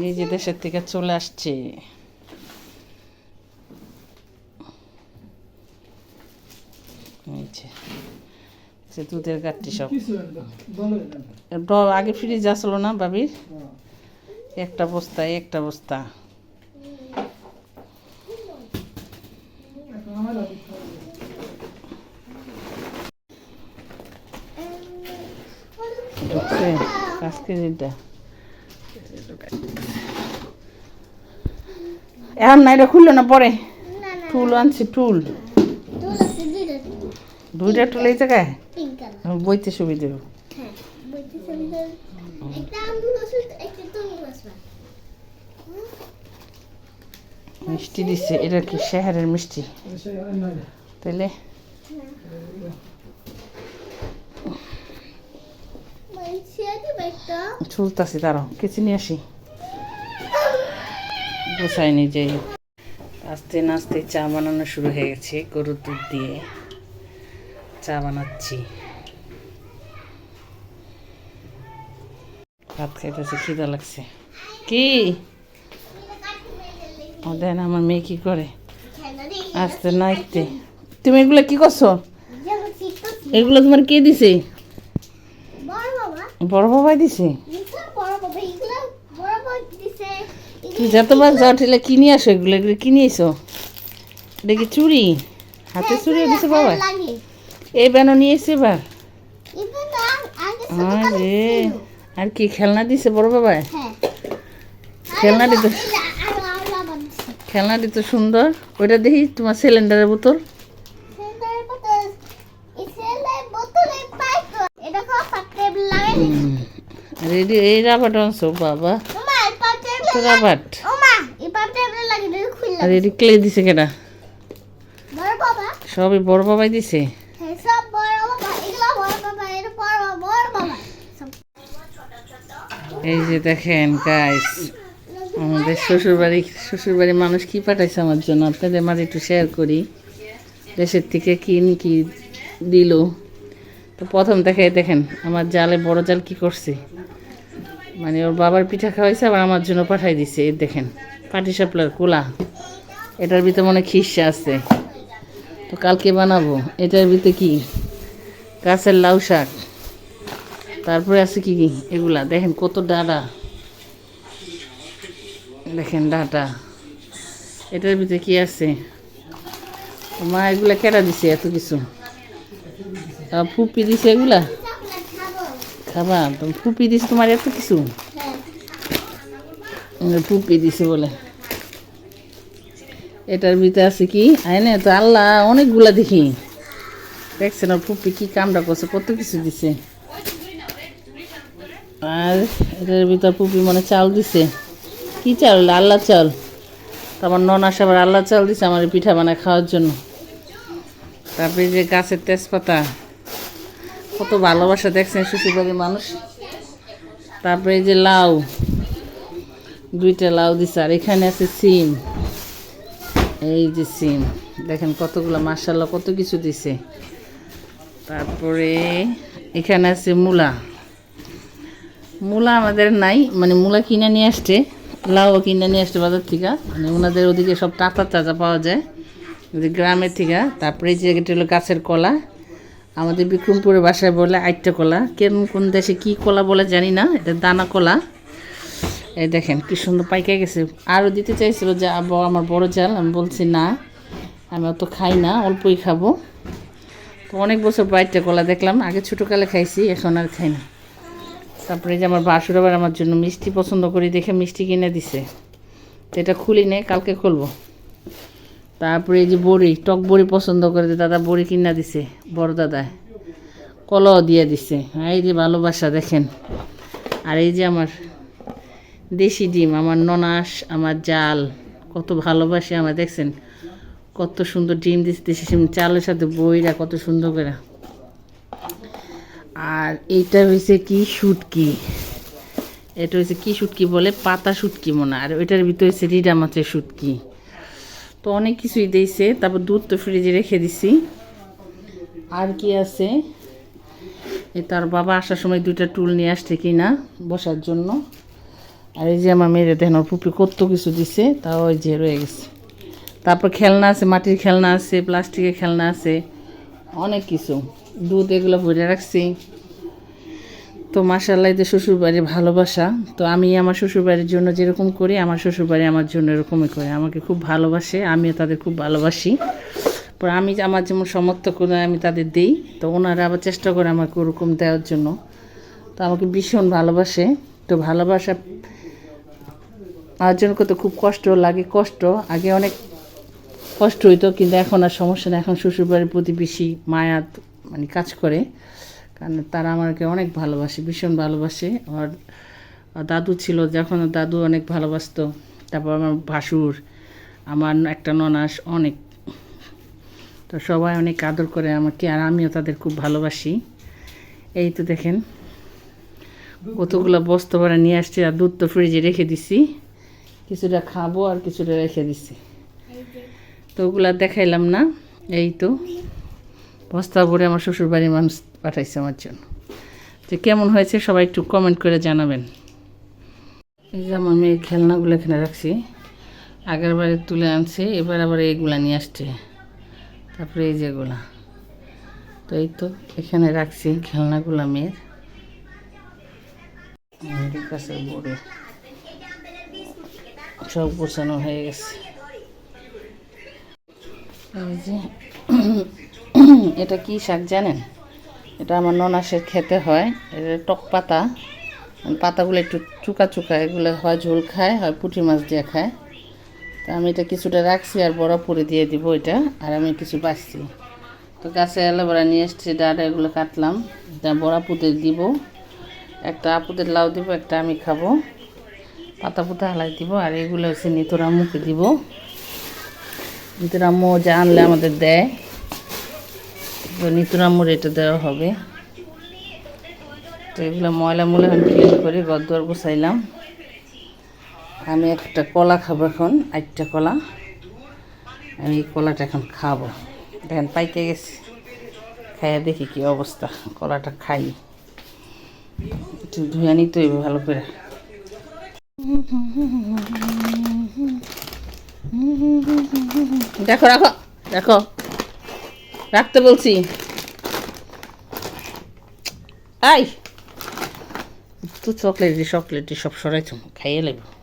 এই যে দেশের থেকে চলে আসছে। দুধের গাঠি সব আগে ফ্রিজ আসলো না বাবির, একটা বস্তায় একটা বস্তা। এখন না, এটা খুললো না, পরে টুল আনছি, টুল দুইটা টুল এই জায়গায় বইতে সুবিধা হবে। মিষ্টি দিচ্ছে, এটা কি শহরের মিষ্টি তাইলে? চুলতাছি, তারও কিছু নিয়ে আসি, গোসাই নিয়ে যাই। আস্তে আস্তে চা বানানো শুরু হয়ে গেছে, গরুর দুধ দিয়ে চা বানাচ্ছি। ভাত খাইতেছে, খিদা লাগছে। কি দেন আমার মেয়ে কি করে, আস্তে নাইতে। তুমি এগুলো কি করছো? এগুলো তোমার কে দিছে? বড় বাবাই দিছে। তুই যতবার যাও ঠেলে কিনে আসো, এগুলো এগুলো কিনে এসো। এটা কি চুড়ি, হাতে চুড়ি দিছে বাবা? এই বেনো নিয়ে এসে এবার। আরে আর কি খেলনা দিছে বড় বাবা? খেলনাটি তো সুন্দর। ওইটা দেখি তোমার সিলিন্ডারের বোতল। রেডি, এই রাবার আনছো বাবা, রাবার। আর এটি ক্লে দিছে কেনা? সবই বড় বাবাই দিছে। এই যে দেখেন গাইস, আমাদের শ্বশুরবাড়ির মানুষ কি পাঠাইছে আমার জন্য, আপনাদের মাঝে একটু শেয়ার করি। দেশের থেকে কি দিল। তো প্রথম দেখেন আমার জালে বড় জাল কি করছে, মানে ওর বাবার পিঠা খাওয়াইছে, আবার আমার জন্য পাঠাই দিছে। এই দেখেন পাটিসাপলার কোলা, এটার ভিতরে মনে খিসা আছে, তো কালকে বানাবো। এটার ভিতরে কি গাছের লাউ শাক, তারপরে আছে কি এগুলা দেখেন কত ডাটা, দেখেন ডাটা। এটার ভিতরে কি আছে? মা এগুলা কেটে দিছে এত কিছু, ফুপি দিছে এগুলা খাবা? ফুপি দিছে তোমার এত কিছু, ফুপি দিছে বলে। এটার ভিতরে আছে কি আইনে তো আল্লাহ অনেকগুলা দেখি, দেখছেন ওর ফুপি কি কামটা করছে, কত কিছু দিছে। আর এটার ভিতর ফুপি মনে চাল দিছে, কি চাল? আল্লাহ চাল। তো আমার ননাস আবার আল্লাহ চাল দিছে আমার পিঠা বানায় খাওয়ার জন্য। তারপরে যে গাছের তেজপাতা, কত ভালোবাসা দেখছেন শ্বশুরবাড়ির মানুষ। তারপরে এই যে লাউ, দুইটা লাউ দিছে। আর এখানে আছে সিম, এই যে সিম দেখেন কতগুলো, মাশাআল্লাহ কত কিছু দিছে। তারপরে এখানে আছে মূলা, মূলা আমাদের নাই, মানে মূলা কিনে নিয়ে আসছে, লাউ কিনে নিয়ে আসছে বাজার থেকে, মানে ওনাদের ওদিকে সব তাজা পাওয়া যায় গ্রামের থেকে। তারপরে যে এটা হলো গাছের কলা, আমাদের বিক্রমপুরের বাসায় বলে আইটটা কলা, কোন দেশে কি কলা বলে জানি না, এটা দানা কলা। এই দেখেন কি সুন্দর পাইকা গেছে। আরও দিতে চাইছিল যে আমার বড় জাল, আমি বলছি না, আমি অত খাই না, অল্পই খাবো। তো অনেক বছর বাইটটা কলা দেখলাম, আগে ছোটোকালে খাইছি, এখন আর খাই না। তারপরে যে আমার বাসুর আবার আমার জন্য মিষ্টি পছন্দ করি দেখে মিষ্টি কিনে দিছে, তো এটা খুলি নেই, কালকে খুলবো। তারপরে এই যে বড়ি, টক বড়ি পছন্দ করে, দাদা বড়ি কিনা দিছে, বড় দাদা কলাও দিয়ে দিছে। এই যে ভালোবাসা দেখেন। আর এই যে আমার দেশি ডিম, আমার ননাস, আমার জাল কত ভালোবাসে আমার, দেখছেন কত সুন্দর ডিম দিচ্ছে, দেশি ডিম চালের সাথে বইরা কত সুন্দর করে। আর এইটা হয়েছে কি শুটকি, এটা হয়েছে কি শুটকি বলে, পাতা শুটকি মনে। আর ওইটার ভিতরে হয়েছে রিডা মাছের শুটকি। তো অনেক কিছুই দিয়েছে। তারপর দুধ তো ফ্রিজে রেখে দিছি। আর কি আছে, তার বাবা আসার সময় দুইটা টুল নিয়ে আসছে কিনা বসার জন্য। আর এই যে আমার মেয়েরে দেখেন ওর পুপি কত কিছু দিছে, তাও ওই যে রয়ে গেছে। তারপর খেলনা আছে, মাটির খেলনা আছে, প্লাস্টিকের খেলনা আছে, অনেক কিছু, দুধ এগুলো ভরে রাখছি। তো মাশাআল্লাহ, যে শ্বশুরবাড়ির ভালোবাসা। তো আমি আমার শ্বশুরবাড়ির জন্য যেরকম করি, আমার শ্বশুরবাড়ি আমার জন্য এরকমই করে, আমাকে খুব ভালোবাসে, আমিও তাদের খুব ভালোবাসি। পর আমি আমার যেমন সমর্থ করে আমি তাদের দিই, তো ওনারা আবার চেষ্টা করে আমাকে ওরকম দেওয়ার জন্য। তো আমাকে ভীষণ ভালোবাসে। তো ভালোবাসা আমার জন্য কত খুব কষ্ট লাগে, কষ্ট আগে অনেক কষ্ট হইতো, কিন্তু এখন আর সমস্যা নেই। এখন শ্বশুরবাড়ির প্রতি বেশি মায়া মানে কাজ করে, কারণ তারা আমাকে অনেক ভালোবাসে, ভীষণ ভালোবাসে। আর দাদু ছিল, যখন দাদু অনেক ভালোবাসতো। তারপর আমার ভাসুর, আমার একটা ননাস, অনেক। তো সবাই অনেক আদর করে আমাকে, আর আমিও তাদের খুব ভালোবাসি। এই তো দেখেন কতগুলো বস্তা ভরা নিয়ে আসছি, আর দুধ তো ফ্রিজে রেখে দিছি, কিছুটা খাবো আর কিছুটা রেখে দিছি। তো ওগুলা দেখাইলাম না। এই তো বস্তা ভরে আমার শ্বশুরবাড়ির মানুষ পাঠাইছে আমার জন্য। তো কেমন হয়েছে সবাই একটু কমেন্ট করে জানাবেন। এই যে আমার মেয়ের খেলনাগুলো এখানে রাখছি, আগের বারে তুলে আনছে, এবার আবার এইগুলা নিয়ে আসছে। তারপরে এই যেগুলা, তো এই তো এখানে রাখছি খেলনাগুলো মেয়ের। গাছের বোর্ডে সব গোছানো হয়ে গেছে। এই যে এটা কি শাক জানেন? এটা আমার ননাসের খেতে হয়, এটা টক পাতা, পাতাগুলো একটু চুকা চুকা, এগুলো হয় ঝোল খায়, হয় পুঁটি মাছ দিয়ে খায়। তা আমি এটা কিছুটা রাখছি, আর বড়া পুরে দিয়ে দিব এটা, আর আমি কিছু বাছছি। তো গাছে এলোভেরা নিয়ে এসছি, ডাটা এগুলো কাটলাম, এটা বড়া পুঁতে দিব, একটা আপুদের লাউ দিব, একটা আমি খাবো, পাতা পুঁতা হালাই দিব। আর এগুলো হচ্ছে নিতুর আম্মুকে দিব, নিতুর আম্মু যা আনলে আমাদের দেয়, তো নিতুর আম্মুর এটা দেওয়া হবে। তো এগুলো ময়লা মূলা এখন ক্লিন করে গদ্দর গুছাইলাম। আমি একটা কলা খাবো এখন, 8টা কলা, আমি এই কলাটা এখন খাবো। দেখেন পাইকে গেছে, খাইয়া দেখি কি অবস্থা। কলাটা খাই, একটু ধুয়ে নিতে হইবে ভালো করে। দেখো রাখো, দেখো রাখতে বলছি। আই তো চকলেট সব সরাইছ, খাইয়ে লাগবে।